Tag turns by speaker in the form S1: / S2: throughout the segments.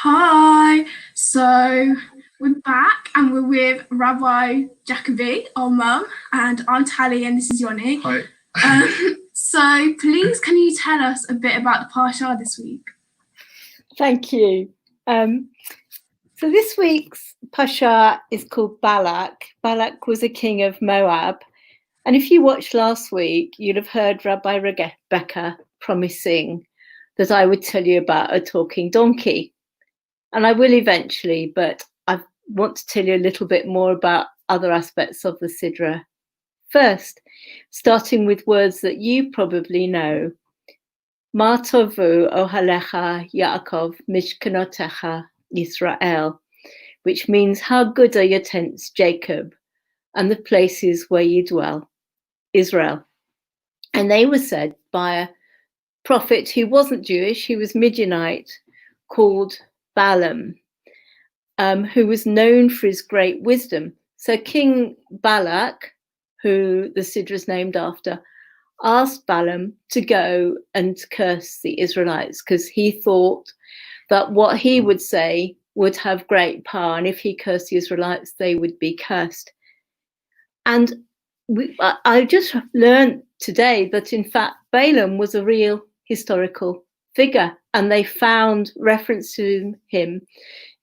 S1: Hi, so we're back and we're with Rabbi Jacoby, our mum, and I'm Tali and this is Yoni.
S2: Hi.
S1: So please, can you tell us a bit about the Parsha this week?
S3: Thank you. So this week's Parsha is called Balak. Balak was a king of Moab. And if you watched last week, you'd have heard Rabbi Rebecca promising that I would tell you about a talking donkey. And I will eventually, but I want to tell you a little bit more about other aspects of the Sidra. First, starting with words that you probably know. Ma tovu ohalecha Yaakov mishkanotecha Yisrael, which means how good are your tents, Jacob, and the places where you dwell, Israel. And they were said by a prophet who wasn't Jewish, he was Midianite, called Balaam, who was known for his great wisdom. So King Balak, who the Sidra is named after, asked Balaam to go and curse the Israelites because he thought that what he would say would have great power, and if he cursed the Israelites, they would be cursed. And I just learned today that in fact Balaam was a real historical figure, and they found reference to him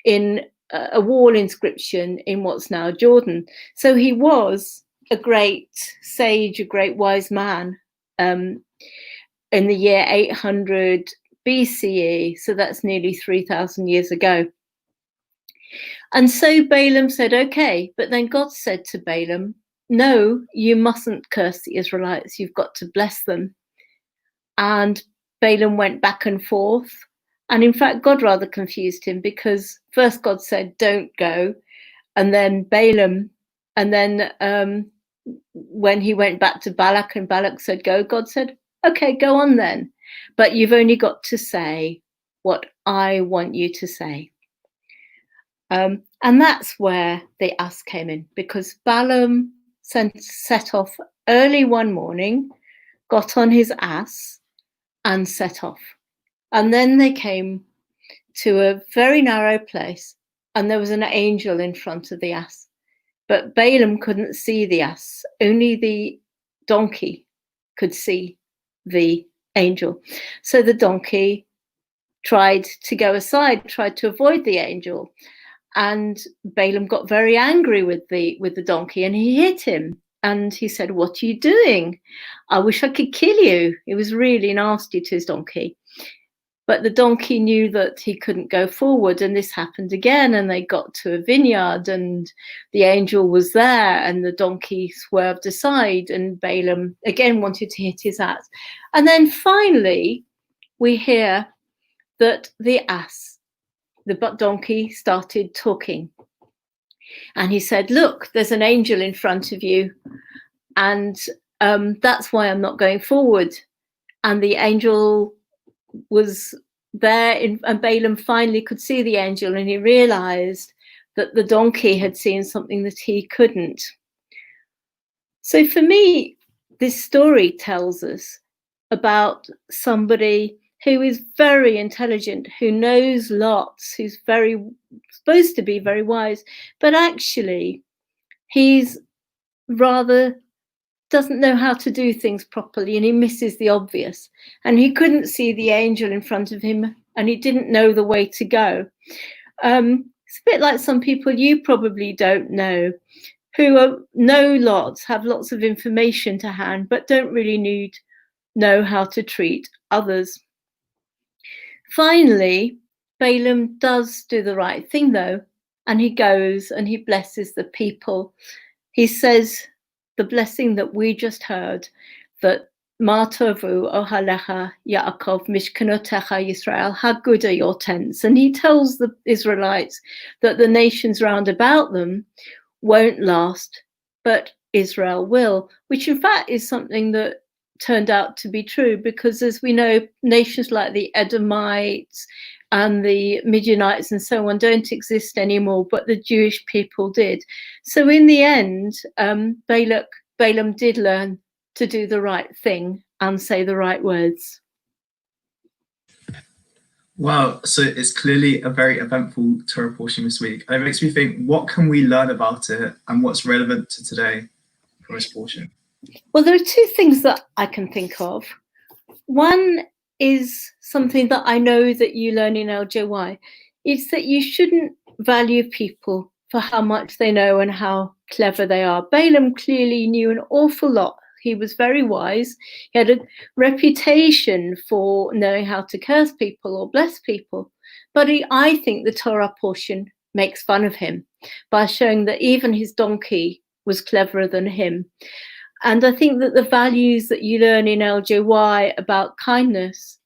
S3: in a wall inscription in what's now Jordan. So he was a great sage, a great wise man in the year 800 BCE. So that's nearly 3,000 years ago. And so Balaam said, okay, but then God said to Balaam, no, you mustn't curse the Israelites. You've got to bless them. And Balaam went back and forth. And in fact, God rather confused him because first God said, don't go. And then Balaam, and then when he went back to Balak and Balak said, go, God said, okay, go on then. But you've only got to say what I want you to say. And that's where the ass came in, because Balaam set off early one morning, got on his ass and set off. And then they came to a very narrow place and there was an angel in front of the ass. But Balaam couldn't see the ass, only the donkey could see the angel. So the donkey tried to go aside, tried to avoid the angel. And Balaam got very angry with the donkey and he hit him. And he said, what are you doing? I wish I could kill you. It was really nasty to his donkey. But the donkey knew that he couldn't go forward, and this happened again, and they got to a vineyard and the angel was there and the donkey swerved aside and Balaam again wanted to hit his ass. And then finally we hear that the donkey started talking. And he said, look, there's an angel in front of you, and that's why I'm not going forward. And the angel was there, and Balaam finally could see the angel, and he realized that the donkey had seen something that he couldn't. So for me, this story tells us about somebody who is very intelligent, who knows lots, who's supposed to be very wise, but actually he's rather doesn't know how to do things properly, and he misses the obvious. And he couldn't see the angel in front of him, and he didn't know the way to go. It's a bit like some people you probably don't know, who know lots, have lots of information to hand, but don't really know how to treat others. Finally, Balaam does do the right thing though, and he goes and he blesses the people. He says the blessing that we just heard, that Ma tovu ohalecha Yaakov mishkanotecha Yisrael, how good are your tents? And he tells the Israelites that the nations round about them won't last, but Israel will, which in fact is something that turned out to be true, because as we know, nations like the Edomites and the Midianites and so on don't exist anymore, but the Jewish people did. So in the end, Balaam did learn to do the right thing and say the right words.
S2: Wow, so it's clearly a very eventful Torah portion this week. And it makes me think, what can we learn about it and what's relevant to today from this portion?
S3: Well, there are two things that I can think of. One is something that I know that you learn in LJY. It's that you shouldn't value people for how much they know and how clever they are. Balaam clearly knew an awful lot. He was very wise. He had a reputation for knowing how to curse people or bless people. But I think the Torah portion makes fun of him by showing that even his donkey was cleverer than him. And I think that the values that you learn in LJY about kindness,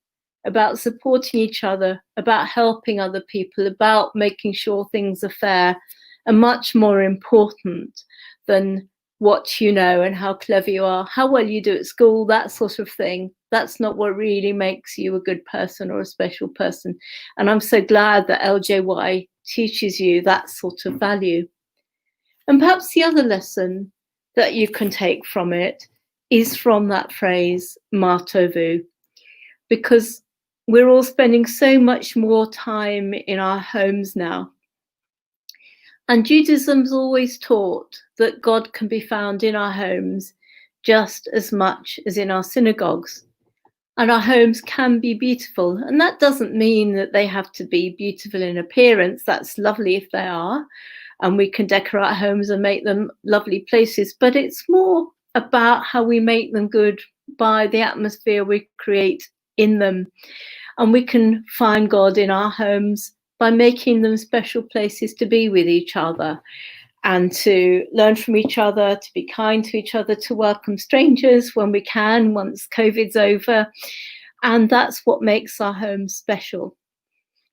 S3: about supporting each other, about helping other people, about making sure things are fair, are much more important than what you know and how clever you are, how well you do at school, that sort of thing. That's not what really makes you a good person or a special person. And I'm so glad that LJY teaches you that sort of value. And perhaps the other lesson that you can take from it is from that phrase, Ma Tovu, because we're all spending so much more time in our homes now. And Judaism's always taught that God can be found in our homes just as much as in our synagogues. And our homes can be beautiful. And that doesn't mean that they have to be beautiful in appearance. That's lovely if they are. And we can decorate homes and make them lovely places. But it's more about how we make them good by the atmosphere we create in them. And we can find God in our homes by making them special places to be with each other and to learn from each other, to be kind to each other, to welcome strangers when we can, once COVID's over. And that's what makes our homes special.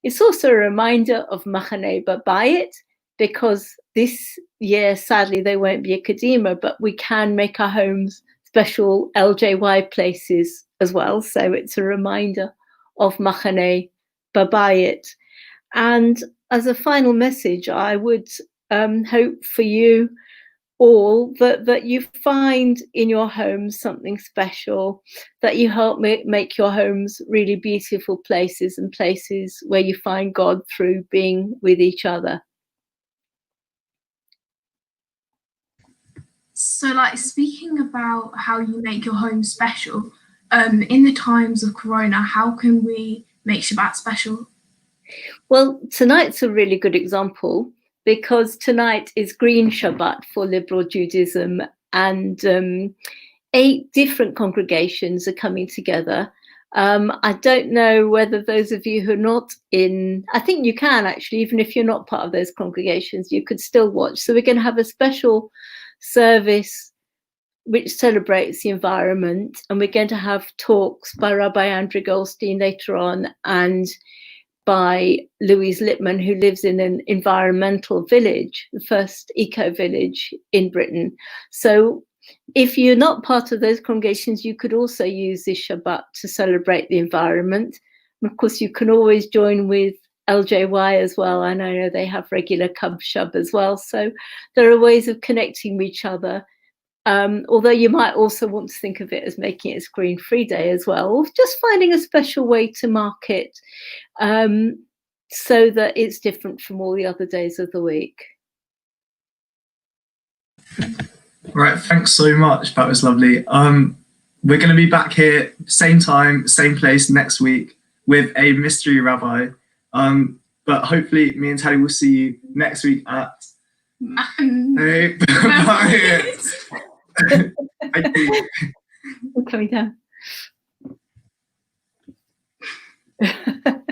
S3: It's also a reminder of Machane Babayit, because this year, sadly, there won't be a Kadima, but we can make our homes special LJY places as well. So it's a reminder of Machane Babayit. And as a final message, I would hope for you all that you find in your homes something special, that you help make your homes really beautiful places and places where you find God through being with each other.
S1: So, like, speaking about how you make your home special, in the times of Corona, how can we make Shabbat special?
S3: Well, tonight's a really good example, because tonight is Green Shabbat for liberal Judaism, and 8 different congregations are coming together. I don't know whether those of you who are not in, I think you can actually, even if you're not part of those congregations, you could still watch. So we're going to have a special service which celebrates the environment, and we're going to have talks by Rabbi Andrew Goldstein later on, and by Louise Lippman, who lives in an environmental village, the first eco-village in Britain. So if you're not part of those congregations, you could also use this Shabbat to celebrate the environment. And of course, you can always join with LJY as well. And I know they have regular Cub Shub as well. So there are ways of connecting with each other. Although you might also want to think of it as making it a screen-free day as well, or just finding a special way to mark it so that it's different from all the other days of the week.
S2: Right, thanks so much. That was lovely. We're going to be back here, same time, same place next week with a mystery rabbi. But hopefully me and Tali will see you next week at... Hey, bye.
S3: I'm coming down.